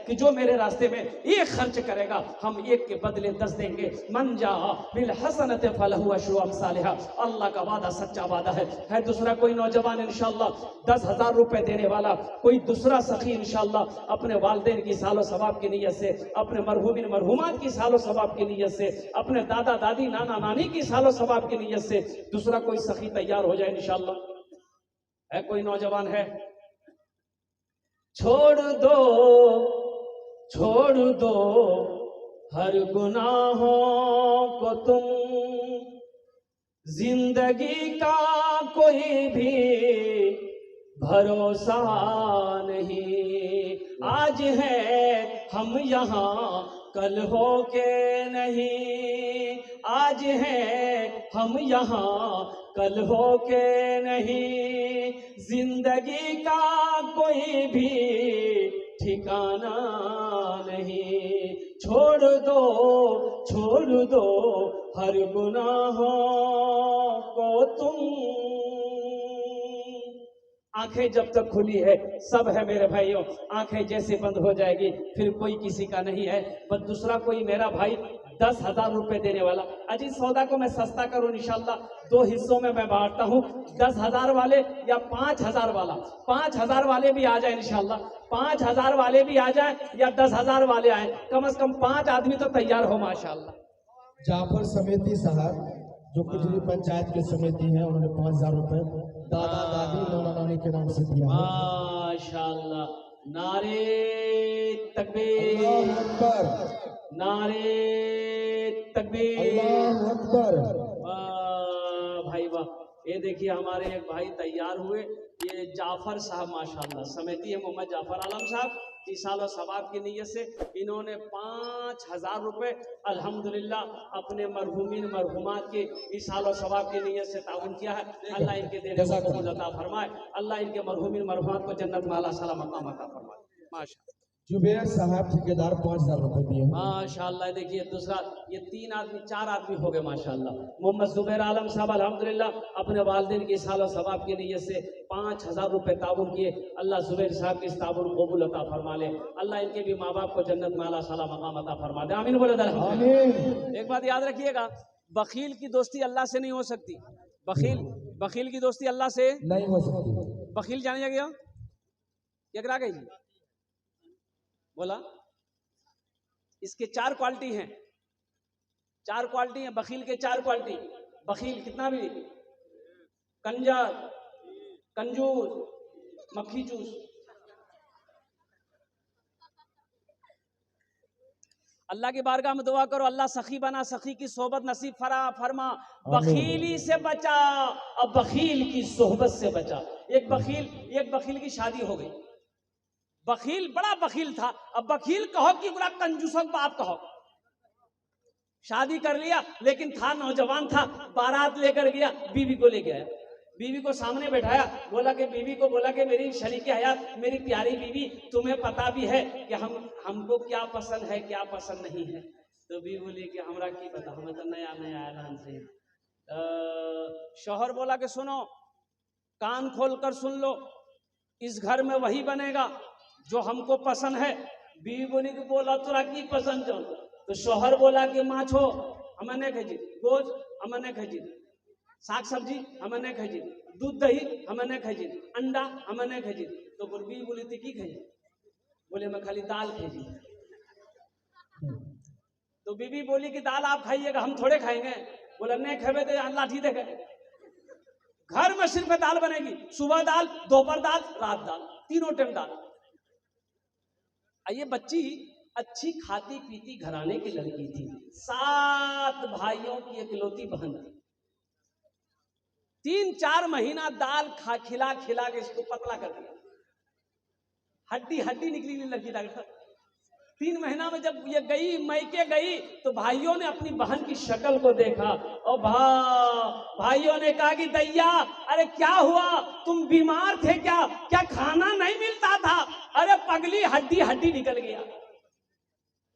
कि जो मेरे रास्ते में एक खर्च करेगा हम एक के बदले 10 देंगे। मन जा बिल हसनत फलहु अशरु अमसालिहा, अल्लाह का वादा सच्चा वादा है। दूसरा कोई नौजवान इंशाअल्लाह 10,000 रुपए देने वाला, कोई दूसरा सखी इंशाअल्लाह अपने वालिदैन की सालो सवाब की नीयत से, अपने मरहूमिन मरहूमात की सालो सवाब की नीयत से, अपने दादा दादी नाना नानी की सालो सवाब की नीयत से दूसरा कोई सखी तैयार हो जाए इंशाअल्लाह। है कोई नौजवान है? छोड़ दो हर गुनाहों को तुम, जिंदगी का कोई भी भरोसा नहीं। आज है हम यहाँ कल हो के नहीं, आज है हम यहाँ कल हो के नहीं। जिंदगी का कोई भी ठिकाना नहीं। छोड़ दो हर गुनाहों को तुम। आंखें जब तक खुली है सब है मेरे भाइयों, आंखें जैसे बंद हो जाएगी फिर कोई किसी का नहीं है। बस दूसरा कोई मेरा भाई 10,000 रुपए देने वाला, अजी सौदा को मैं सस्ता करूं इंशाल्लाह, 2 हिस्सों में मैं बांटता हूं, 10,000 वाले या 5,000 वाला। 5,000 वाले भी आ जाए इंशाल्लाह, 5,000 वाले भी आ जाए या 10,000 वाले आए, कम से कम 5 आदमी तो तैयार हो माशाल्लाह। जाफर समेती साहब जो कुजली पंचायत के समिति है, उन्होंने 5,000 रुपए दादा दादी नाना नानी के नाम से दिया है। माशाल्लाह, नारे तकबीर, अल्लाहु अकबर, नारे तकबीर, अल्लाहु अकबर। वाह भाई वाह। ये देखिए हमारे एक भाई तैयार हुए, ये जाफर साहब माशाल्लाह, समिति है मोहम्मद जाफर आलम साहब की सालो सवाब की नीयत से इन्होंने 5,000 रुपए अल्हम्दुलिल्लाह अपने मरहूमिन मरहूमात के इसालो सवाब की नीयत से ताउन किया है। अल्लाह इनके देने को कबूल अता फरमाए, अल्लाह इनके मरहूमिन मरहूमात को जन्नत में आला साला मकाम अता फरमाए। माशाअल्लाह। जुबैर साहब ठेकेदार 5,000 रुपए दिए। माशाअल्लाह। देखिए दूसरा, ये 4 आदमी हो गए माशाअल्लाह। मोहम्मद जुबैर आलम साहब अल्हम्दुलिल्लाह अपने वालिदैन की सालो सवाब की नीयत से 5,000 रुपए ताउन किए। अल्लाह जुबैर साहब की इस ताउन कबूल अता फरमा ले, अल्लाह इनके भी माँ बाप को जन्नत में आला साला मकाम अता फरमा दे। आमीन बोले आमीन। एक बात याद रखिएगा, बखील की दोस्ती अल्लाह से नहीं हो सकती। बखील की दोस्ती अल्लाह से नहीं हो सकती। बखील जाने गया क्या करा गई बोला, इसके 4 क्वालिटी हैं, 4 क्वालिटी हैं बखील के, 4 क्वालिटी। बखील कितना भी, कंजर, कंजूस, मक्खी चूस। अल्लाह की बारगाह में दुआ करो, अल्लाह सखी बना, सखी की सोहबत नसीब फरमा। बखीली से बचा और बखील की सोहबत से बचा। एक बखील की शादी हो गई, बखील बड़ा बखील था, अब बखील कहो कि बड़ा कंजूसों बाप कहो। शादी कर लिया लेकिन था नौजवान था, बारात लेकर गया, बीवी को लेके आया, बीवी को सामने बैठाया, बोला कि मेरी शरीके हयात, मेरी प्यारी बीवी, तुम्हें पता भी है कि हमको क्या पसंद है क्या पसंद नहीं है। तो बीवी बोली कि हमरा की पता, हमें तो नया ऐलान से। शौहर बोला कि सुनो, कान खोल कर सुन लो, इस घर में वही बनेगा जो हमको पसंद है। बीवी बोली कि बोला तोरा की पसंद जो? तो शौहर बोला कि माछो हमें नहीं खाई, गोश्त हमें नहीं खाई, साग सब्जी हमें नहीं खाई, दूध दही हमें नहीं खाई, अंडा हमें नहीं खाई। तो बीवी बोली थी की खाई? बोले मैं खाली दाल खाई। तो बीवी बोली कि दाल आप खाइएगा, हम थोड़े खाएंगे। बोला नहीं खेबे तो लाठी देखे, घर में सिर्फ दाल बनेगी, सुबह दाल, दोपहर दाल, रात दाल, तीनों टाइम दाल। ये बच्ची अच्छी खाती पीती घराने की लड़की थी, 7 भाइयों की इकलौती बहन थी। 3-4 महीना दाल खिला के इसको पतला कर दिया, हड्डी निकली लड़की डॉक्टर। 3 महीना में जब ये गई मैके गई तो भाइयों ने अपनी बहन की शक्ल को देखा और भाइयों ने कहा कि दैया अरे क्या हुआ, तुम बीमार थे क्या खाना नहीं मिलता था? अरे पगली हड्डी निकल गया।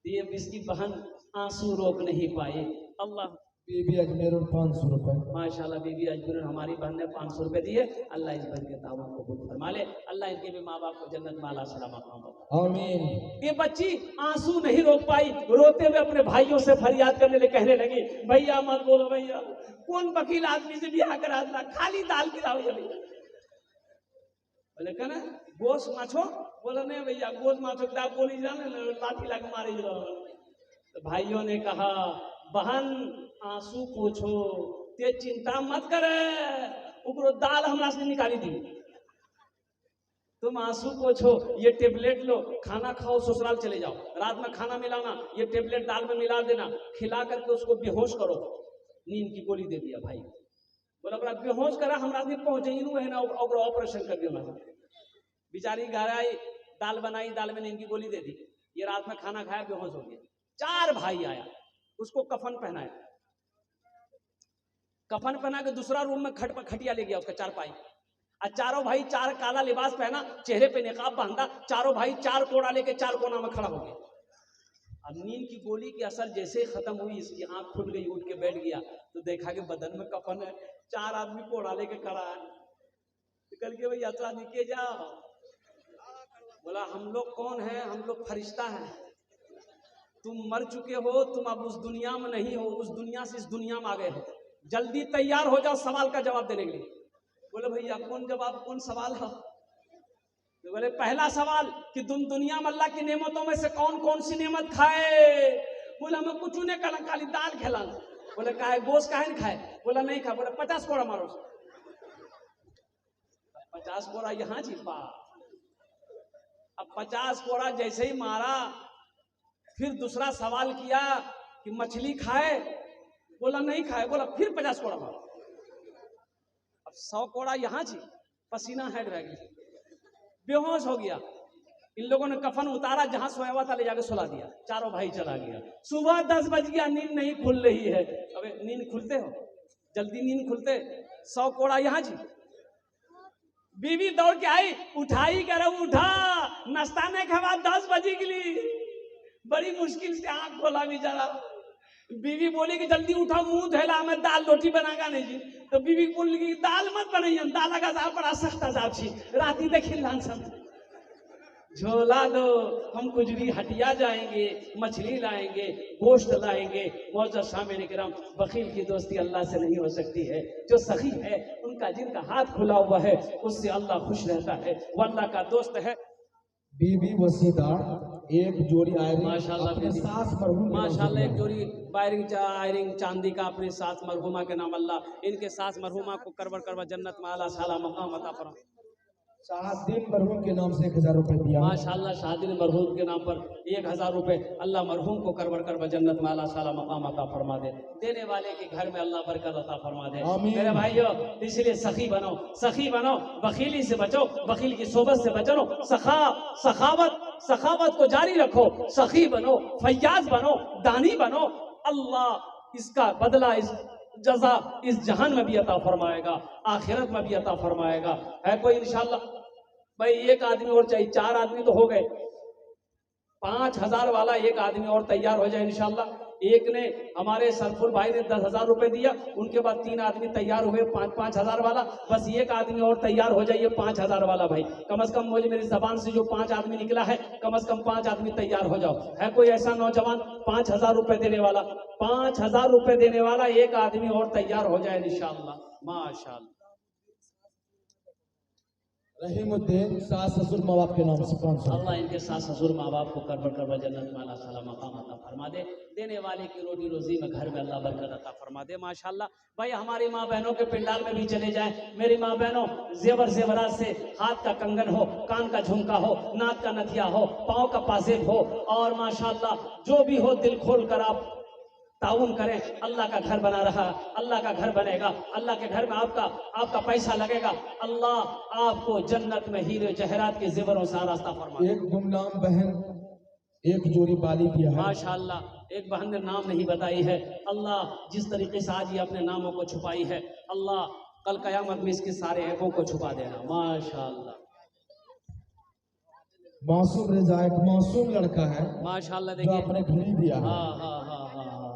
ये इसकी बहन आंसू रोक नहीं पाए। अल्लाह बीबी अजमेर 500 रुपए। माशाल्लाह बीबी अजमेर हमारी बहन ने 500 रुपए दिए। अल्लाह इस बहन के ताउन को कबूल फरमा ले। अल्लाह इनके भी माँ बाप को जन्नत में आला सलामत फरमा। आमीन। ये बच्ची आंसू नहीं रोक पाई, रोते हुए अपने भाइयों से फरियाद करने लगे, कहने लगी भैया मत बोलो भैया, कौन वकील आदमी से ब्याह करा दिला, खाली दाल खिलाओ भैया। बोले कहना गोश माछो, बोला नहीं भैया गोश माछो क्या बोली जाने लाठी लग मारे। तो भाइयों ने कहा बहन आंसू पोछो, ते चिंता मत करे, उकरो दाल हमरा से निकाली दी, तुम आंसू पोछो, ये टेबलेट लो, खाना खाओ, ससुराल चले जाओ, रात में खाना मिलाना, ये टेबलेट दाल में मिला देना, खिला करके उसको बेहोश करो। नींद की गोली दे दिया भाई। बोला बड़ा बेहोश करा, हमरा आदमी पहुंचे है ना, ऑपरेशन कर दिया। बेचारी घर आई, दाल बनाई, दाल में नींद की गोली दे दी, ये रात में खाना खाया, बेहोश हो गया। 4 भाई आया, उसको कफन पहनाया, कफन पहना के दूसरा रूम में खटिया ले गया उसका चारपाई, और चारों भाई 4 काला लिबास पहना, चेहरे पे निकाब बांधा, चारों भाई 4 कोड़ा लेके 4 कोना में खड़ा हो गया। अब नींद की गोली की असर जैसे ही खत्म हुई, इसकी आंख खुल गई, उठ के बैठ गया, तो देखा कि बदन में कफन है, 4 आदमी कोड़ा लेके खड़ा है। निकल के भाई यात्रा निके जाओ। बोला हम लोग कौन है, हम लोग फरिश्ता हैं, तुम मर चुके हो, तुम अब उस दुनिया में नहीं हो, उस दुनिया से इस दुनिया में आ गए हो, जल्दी तैयार हो जाओ सवाल का जवाब देने के लिए। बोले भैया कौन जवाब, कौन सवाल है? तो बोले पहला सवाल कि तुम दुनिया में अल्लाह की नेमतों में से कौन कौन सी नेमत खाए? बोला हमें कुछ नहीं खाना, खाली दाल खिला। बोले काहे गोश्त काहे नहीं खाए? बोला नहीं खा। बोले 50 कोड़ा मारो। 50 कोड़ा यहाँ छिपा। अब 50 कोड़ा जैसे ही मारा, फिर दूसरा सवाल किया कि मछली खाए? बोला नहीं खाए। बोला फिर 50 कोड़ा मारो। अब 100 कोड़ा यहाँ छी, पसीना हेड रह गया, बेहोश हो गया। इन लोगों ने कफन उतारा, जहां सोया हुआ था ले जाके सुला दिया, चारों भाई चला गया। सुबह 10 बज गया, नींद नहीं खुल रही है। अबे नींद खुलते हो, जल्दी नींद खुलते। 100 कोड़ा यहाँ जी। बीवी दौड़ के आई, उठाई करे, उठा, नाश्ता नहीं खावा, 10 बजे के लिए बड़ी मुश्किल से आंख खोला बेचारा। बीवी बोली कि जल्दी उठा, मुंह धोला, मैं दाल रोटी बनागा नहीं जी। तो बीवी बोली कि दाल मत बनाइए, दाल का साल बड़ा सख्त अजाब छी, राती देखी लान सब झोला दो, हम कुछ भी हटिया जाएंगे, मछली लाएंगे, गोश्त लाएंगे। मौजूद शामिल किराम, बखील की दोस्ती अल्लाह से नहीं हो सकती है। जो सखी है, उनका जिनका हाथ खुला हुआ है, उससे अल्लाह खुश रहता है, वो अल्लाह का दोस्त है। बीबी वसीदार एक जोड़ी आयरिंग माशाल्लाह अपने सास मरहूम के नाम से माशाल्लाह, एक दिया। जोड़ी आयरिंग चांदी का अपने सास मरहुमा के नाम, अल्लाह इनके सास मरहुमा को करवर करवर जन्नत में आला साला मकाम अता फरमा। शाहद्दीन मरहूम के नाम से 1000 रुपए दिया। माशाल्लाह, शाहदीन मरहूम के नाम पर 1000 रुपए, अल्लाह मरहूम को करवर करवर जन्नत में आला साला मकाम अता फरमा दे। देने वाले के घर में अल्लाह बरकत अता फरमा दे। आमीन। मेरे भाइयों, इसलिए सखी बनो, सखी बनो, बखीली से बचो, बखील की सोबत से बचो, सखावत को जारी रखो, सखी बनो, फैयाज बनो, दानी बनो। अल्लाह इसका बदला, इस जजा इस जहान में भी अता फरमाएगा, आखिरत में भी अता फरमाएगा। है कोई इंशाल्लाह? भाई एक आदमी और चाहिए, 4 आदमी तो हो गए, 5000 वाला एक आदमी और तैयार हो जाए इंशाल्लाह। एक ने हमारे सरफुल भाई ने 10,000 रुपए दिया, उनके बाद 3 आदमी तैयार हुए 5,000 वाला, बस एक आदमी और तैयार हो जाइए 5,000 वाला। भाई कम से कम मुझे मेरी जबान से जो 5 आदमी निकला है, कम से कम 5 आदमी तैयार हो जाओ। है कोई ऐसा नौजवान 5,000 रुपए देने वाला? 5,000 रुपए देने वाला एक आदमी और तैयार हो जाए इंशाल्लाह। माशाल्लाह। रहीमुद्दीन सास ससुर माँ बाप के नाम से 500। अल्लाह इनके सास ससुर माँ बाप को करबर करबर जन्नत में अल्लाह ताला मकाम अता फरमा दे। देने वाले की रोटी रोजी में घर में अल्लाह बरकत अता फरमा दे। माशाल्लाह। भाई हमारी माँ बहनों के पिंडाल में भी चले जाएं। मेरी माँ बहनों, जेवरात से हाथ का कंगन हो, कान का झुमका हो, नाक का नथिया हो, पाँव का पाजेब हो, और माशाल्लाह जो भी हो, दिल खोल कर आप ताउन करें। अल्लाह का घर बना रहा, अल्लाह का घर बनेगा, अल्लाह के घर में आपका पैसा लगेगा। अल्लाह आपको जन्नत में हीरे जहरात के जेवरों से रास्ता फरमा। एक गुमनाम बहन एक जोड़ी बाली दिया है। माशाल्लाह, एक बहन ने नाम नहीं बताई है। अल्लाह जिस तरीके से आज ये अपने नामों को छुपाई है, अल्लाह कल कयामत में इसके सारे ऐबों को छुपा देना। माशाल्लाह। मासूम रजा एक मासूम लड़का है माशाल्लाह। जो देखिए, अपने घर ही दिया है। हाँ हाँ हाँ हाँ हाँ,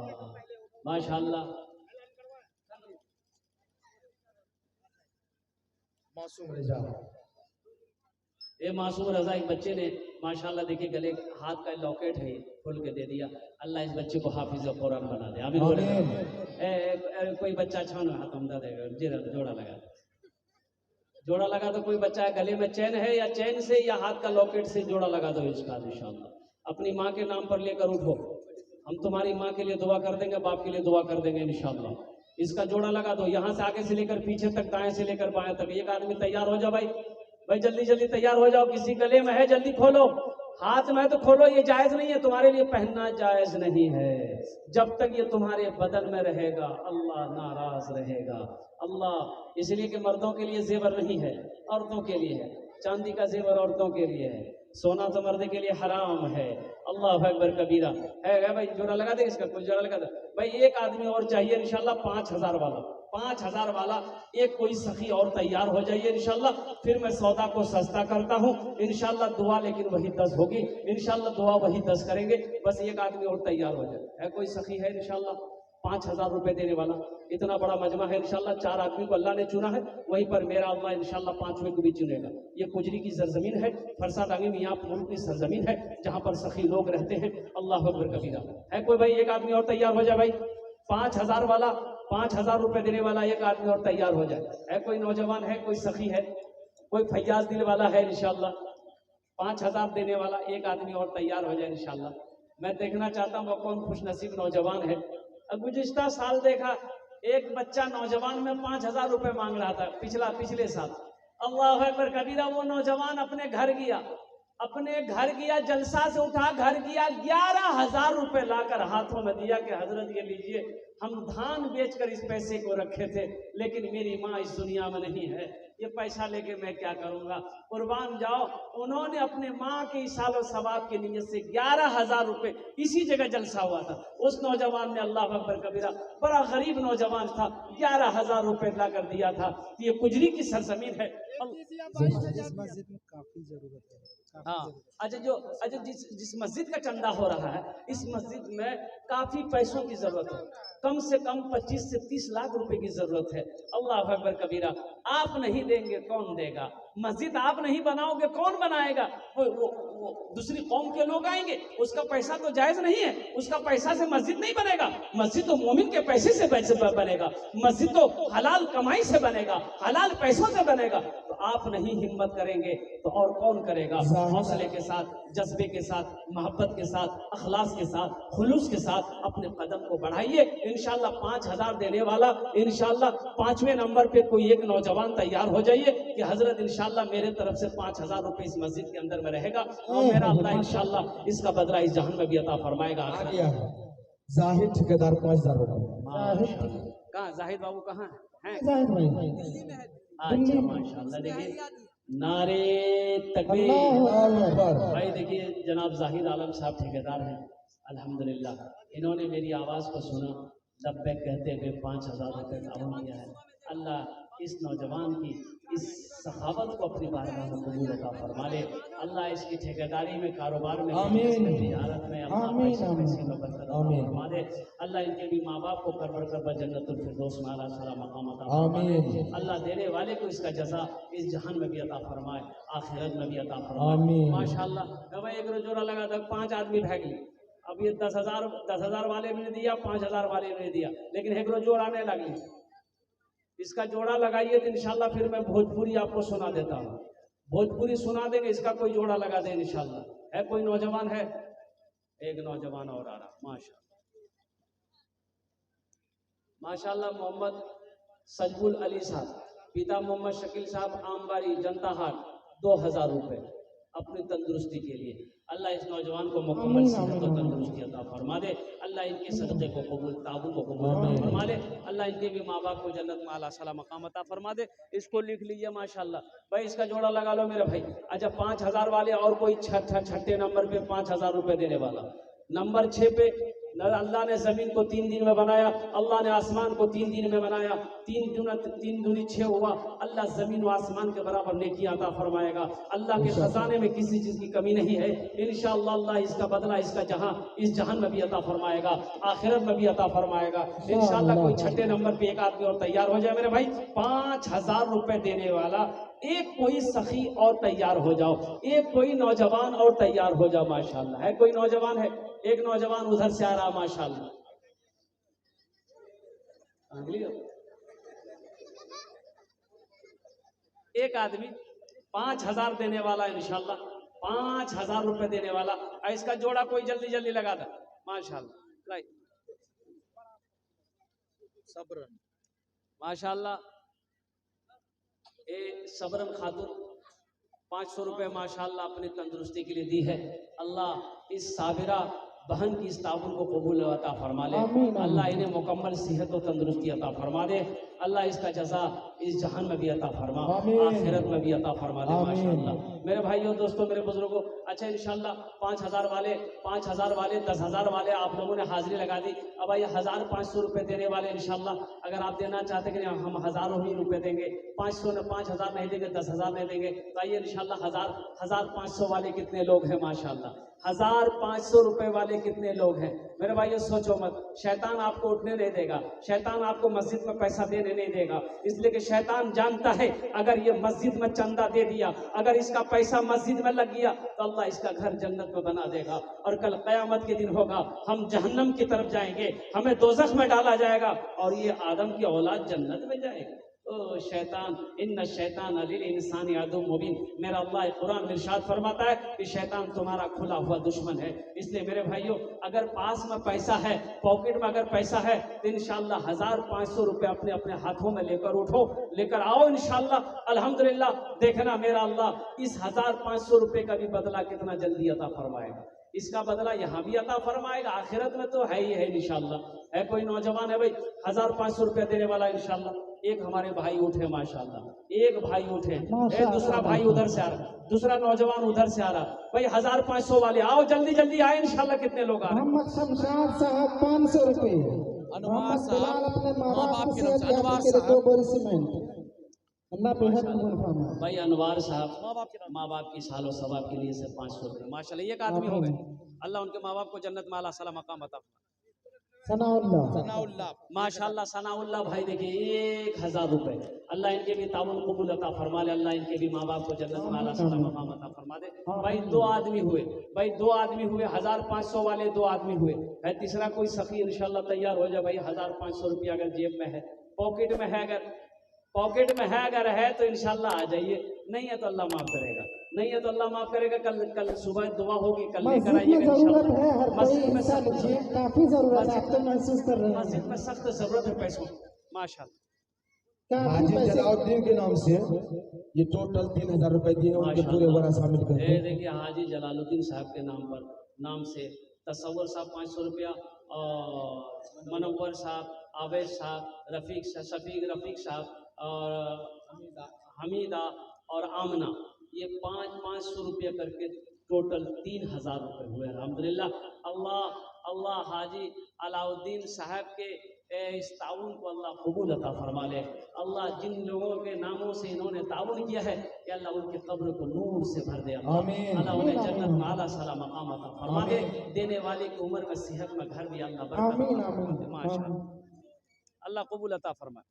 माशाल्लाह। मासूम रजा। ये मासूम रजा एक बच्चे ने माशाल्लाह देखिए गले हाथ का लॉकेट है खोल के दे दिया। अल्लाह इस बच्चे को हाफिज कुरान बना दे। आमीन बोले। कोई बच्चा छान हाथ हमदा देगा जोड़ा लगा दे। जोड़ा लगा दो। कोई बच्चा गले में चैन है या चैन से या हाथ का लॉकेट से जोड़ा लगा दो इसका इंशाल्लाह। अपनी माँ के नाम पर लेकर उठो। हम तुम्हारी माँ के लिए दुआ कर देंगे, बाप के लिए दुआ कर देंगे इंशाल्लाह। इसका जोड़ा लगा दो, यहाँ से आगे से लेकर पीछे तक, दाएं से लेकर बाएं तक। एक आदमी तैयार हो जाओ भाई, भाई जल्दी जल्दी तैयार हो जाओ। किसी गले में है जल्दी खोलो, हाथ में है तो खोलो। ये जायज नहीं है तुम्हारे लिए, पहनना जायज नहीं है। जब तक ये तुम्हारे बदन में रहेगा अल्लाह नाराज रहेगा। अल्लाह इसलिए कि मर्दों के लिए जेवर नहीं है, औरतों के लिए है। चांदी का जेवर औरतों के लिए है, सोना तो मर्द के लिए हराम है। अल्लाह अकबर कबीरा है भाई। जोड़ा लगा दे इसका, कुछ जोड़ा लगा दे भाई। एक आदमी और चाहिए इंशाल्लाह 5000 वाला, 5000 वाला। एक कोई सखी और तैयार हो जाइए इंशाल्लाह। फिर मैं सौदा को सस्ता करता हूँ इंशाल्लाह। दुआ लेकिन वही 10 होगी इंशाल्लाह, दुआ वही 10 करेंगे। बस एक आदमी और तैयार हो जाए। है कोई सखी है इंशाल्लाह 5000 रुपए देने वाला? इतना बड़ा मजमा है इंशाल्लाह। 4 आदमी को अल्लाह ने चुना है, वहीं पर मेरा अल्लाह इंशाल्लाह 5वें को भी चुनेगा। ये कुजरी की सरजमीन है, फरसा टांगी मियाँ मुल्क की सरजमीन है, जहाँ पर सखी लोग रहते हैं। अल्लाह अकबर कबीरा। है कोई भाई? एक आदमी और तैयार हो जाए भाई। 5000 वाला, 5000 रुपए देने वाला एक आदमी और तैयार हो जाए। है कोई नौजवान है, कोई सखी है, कोई फैयाज दिल वाला है इंशाल्लाह 5000 देने वाला एक आदमी और तैयार हो जाए इंशाल्लाह। मैं देखना चाहता हूँ वो कौन खुश नसीब नौजवान है। अब गुज़िश्ता साल देखा एक बच्चा नौजवान में 5000 रुपए मांग रहा था, पिछले साल। अल्लाह अकबर कबीरा। वो नौजवान अपने घर गया, जलसा से उठा घर गया, 11000 रुपए लाकर हाथों में दिया कि हजरत ये लीजिए, हम धान बेचकर इस पैसे को रखे थे, लेकिन मेरी माँ इस दुनिया में नहीं है, ये पैसा लेके मैं क्या करूंगा, कुर्बान जाओ। उन्होंने अपने माँ के इसाल सवाब की नीयत से 11000 रुपए, इसी जगह जलसा हुआ था, उस नौजवान ने, अल्लाह अकबर कबीरा, बड़ा गरीब नौजवान था, 11000 रुपए लाकर दिया था। ये कुजरी की सरजमीन है। इस मस्जिद में काफी जरूरत है। हाँ, अच्छा जिस मस्जिद का चंदा हो रहा है, इस मस्जिद में काफी पैसों की जरूरत है। कम से कम 25 से 30 लाख रुपए की जरूरत है। अल्लाह अकबर कबीरा। आप नहीं देंगे कौन देगा? मस्जिद आप नहीं बनाओगे कौन बनाएगा? वो दूसरी कौम के लोग आएंगे, उसका पैसा तो जायज नहीं है, उसका पैसा से मस्जिद नहीं बनेगा। मस्जिद तो मोमिन के पैसे से बनेगा, मस्जिद तो हलाल कमाई से बनेगा, हलाल पैसों से बनेगा। तो आप नहीं हिम्मत करेंगे तो और कौन करेगा? हौसले के साथ, जज्बे के साथ, मोहब्बत के साथ, अखलास के साथ, खुलूस के साथ अपने कदम को बढ़ाइए। इंशाल्लाह 5000 देने वाला इंशाल्लाह 5वें नंबर पे कोई एक नौजवान तैयार हो जाइए कि हजरत इंशाल्लाह मेरे तरफ से 5000 रुपए इस मस्जिद के अंदर में रहेगा और मेरा अल्लाह इंशाल्लाह इसका बदला इस जहान में भी अता फरमाएगा। जाहिद ठेकेदार 5000 रुपए। कहाँ जाहिद बाबू कहाँ हैं? जाहिद भाई अच्छा माशाल्लाह। देखिए नारे तकबीर भाई। देखिए जनाब जाहिद आलम साहब ठेकेदार हैं अल्हम्दुलिल्लाह। इन्होंने मेरी आवाज़ को सुना, लब्बैक कहते हुए 5000 रुपये ताउन किया है। अल्लाह इस नौजवान की इस सखावत को अपनी बारगाह में कबूल अता फरमा ले। अल्लाह इसकी ठेकेदारी में, कारोबार में, तिजारत में अल्लाह पैसे में बरकत अता फरमा दे। अल्लाह इनके भी माँ बाप को कर जन्नतुल फिरदौस में आला साला मकाम अता फरमा दे। अल्लाह देने वाले को इसका जज़ा इस जहान में भी अता फरमाए, आखिरत में भी अता फरमाए। माशाअल्लाह। भाई एक जोड़ा लगा था, 5 आदमी भाग लिए। अब ये 10,000 वाले भी ने दिया, 5000 वाले भी ने दिया, लेकिन एक जोड़ आने लगी। इसका जोड़ा लगाइए तो इंशाल्लाह फिर मैं भोजपुरी आपको सुना देता हूँ। भोजपुरी सुना देंगे, इसका कोई जोड़ा लगा दे इंशाल्लाह। है कोई नौजवान है? एक नौजवान और आ रहा। माशाल्लाह। मोहम्मद सजबुल अली साहब, पिता मोहम्मद शकील साहब, आमबारी जनता हाट, 2000 रुपए अपनी तंदुरुस्ती के लिए। अल्लाह इस नौजवान को मुकम्मल सेहत और तंदुरुस्ती अता फरमा दे। अल्लाह इनके सदक़े को कबूल, ताबू को कबूल फरमा ले। अल्लाह इनके भी माँ बाप को जन्नत में आला साला मकाम अता फरमा दे। इसको लिख लीजिए माशाल्लाह। भाई इसका जोड़ा लगा लो मेरे भाई। अच्छा 5000 वाले और कोई छठे नंबर पे 5000 रुपए देने वाला। नंबर 6 पे अल्लाह ने जमीन को 3 दिन में बनाया, अल्लाह ने आसमान को 3 दिन में बनाया। 3 दूनी 6 हुआ। अल्लाह जमीन व आसमान के बराबर नेकियां अता फरमाएगा। अल्लाह के खजाने में किसी चीज की कमी नहीं है। इंशाअल्लाह अल्लाह इसका बदला इस जहान में भी अता फरमाएगा, आखिरत में भी अता फरमाएगा इंशाअल्लाह। कोई छठे नंबर पे एक आदमी और तैयार हो जाए मेरे भाई। 5000 रुपए देने वाला एक कोई सखी और तैयार हो जाओ, एक कोई नौजवान और तैयार हो जाओ। माशाल्लाह है कोई नौजवान है, एक नौजवान उधर से आ रहा माशाल्लाह। एक आदमी 5,000 देने वाला इंशाल्लाह, 5,000 रुपए देने वाला। इसका जोड़ा कोई जल्दी जल्दी लगा दे माशाल्लाह। राइट सब्रन माशाल्लाह। सबरन खातून 500 रुपए माशाल्लाह अपनी तंदुरुस्ती के लिए दी है। अल्लाह इस साबिरा बहन की इस ताउन को कबूल अता फरमा ले। अल्लाह इन्हें मुकम्मल सेहत और तंदुरुस्ती अता फरमा दे। अल्लाह इसका जज़ा इस जहान में भी अता फरमा, आखिरत में भी अता फरमा दे माशाल्लाह। मेरे भाइयों दोस्तों मेरे बुजुर्गों, अच्छा इंशाल्लाह 5,000 वाले 10,000 वाले आप लोगों ने हाजिरी लगा दी। अब ये 1,500 रुपए देने वाले इंशाल्लाह अगर आप देना चाहते कि हम हज़ारों ही रुपए देंगे, 5,000 नहीं देंगे, 10,000 नहीं देंगे, तो आइए इंशाल्लाह 1,500 वाले कितने लोग हैं माशाल्लाह, 1,500 रुपए वाले कितने लोग हैं। मेरे भाइयों सोचो मत, शैतान आपको उठने नहीं देगा, शैतान आपको मस्जिद में पैसा देने नहीं देगा, इसलिए कि शैतान जानता है अगर ये मस्जिद में चंदा दे दिया, अगर इसका पैसा मस्जिद में लग गया तो अल्लाह इसका घर जन्नत में बना देगा और कल क़यामत के दिन होगा हम जहन्नम की तरफ जाएंगे, हमें दोज़ख में डाला जाएगा और ये आदम की औलाद जन्नत में जाएगी। ओ शैतान, इन्ना शैतान अलिल इंसान यादुम मुबीन। मेरा अल्लाह कुरान में इरशाद फरमाता है कि शैतान तुम्हारा खुला हुआ दुश्मन है। इसलिए मेरे भाइयों अगर पास में पैसा है, पॉकेट में अगर पैसा है तो इंशाल्लाह 1,500 रुपए अपने अपने हाथों में लेकर उठो, लेकर आओ इंशाल्लाह। अल्हम्दुलिल्लाह देखना मेरा अल्लाह इस 1,500 रुपए का भी बदला कितना जल्दी अता फरमाएगा। इसका बदला यहाँ भी अता फरमाएगा, आखिरत में तो है ही है इंशाल्लाह। है कोई नौजवान है भाई 1,500 रुपया देने वाला इंशाल्लाह। एक हमारे भाई उठे माशाल्लाह, एक भाई उठे, दूसरा भाई उधर से आ रहा, दूसरा नौजवान उधर से आ रहा। भाई 1,500 वाले आओ, जल्दी जल्दी आए इंशाल्लाह। कितने लोग आ रहे हैं? मोहम्मद शमशाद साहब 500 रुपए, अनवार साहब अपने माँ बाप की से तरफ से, अनवार के साहब 2 बोरी सीमेंट। अल्लाह बेहद कबूल फरमाए। भाई अनवार साहब माँ बाप की सालो सवाब के लिए से 500 रुपये माशाल्लाह एक आदमी हो गए। अल्लाह उनके माँ बाप को जन्नत में आला सला मकाम अता फरमाए। सनाउल्लाह माशाल्लाह सनाउल्लाह भाई देखिए 1,000 रुपए। अल्लाह इनके भी ताउन कबूल अता फरमा ले, अल्लाह इनके भी माँ बाप को जन्नत में आला सला मकाम अता फरमा दे। भाई 2 आदमी हुए, भाई 2 आदमी हुए, 1,500 वाले 2 आदमी हुए। है तीसरा कोई सखी इंशाल्लाह तैयार हो जाए। भाई 1,500 रुपया अगर जेब में है, पॉकेट में है, अगर है तो इंशाल्लाह आ जाइए, नहीं है तो अल्लाह माफ करेगा, नहीं है तो अल्लाह माफ करेगा। कल सुबह दुआ होगी, कल लेकर आइएगा इंशाल्लाह। मस्जिद में काफी जरूरत है, तो महसूस कर रहे हैं मस्जिद में सख्त जरूरत है पैसों माशाल्लाह। हाजी जलाउद्दीन के नाम से ये टोटल 3,000 रुपए दिए, उनके पूरे वरा शामिल करके। देखिए हाजी जलालुद्दीन साहब के नाम से तसव्वुर साहब 500 रुपया, और मनव्वर साहब, आवेश साहब, शफीक रफीक साहब और हमीदा और आमना, ये 500 रुपये करके टोटल 3,000 रुपये हुए। अल्हम्दुलिल्लाह। अल्लाह हाजी अलाउद्दीन साहब के इस ताउन को अल्लाह कबूल अता फरमा ले। अल्लाह जिन लोगों के नामों से इन्होंने ताउन किया है कि अल्लाह उनके कब्र को नूर से भर दे। अल्लाह उन्हें जन्नत में आला साला मकाम अता फरमा दे। देने वाले की उम्र में सेहत में घर भी अल्लाह बरकत अता फरमा दे। माशाअल्लाह, अल्लाह कबूल अता फरमाए।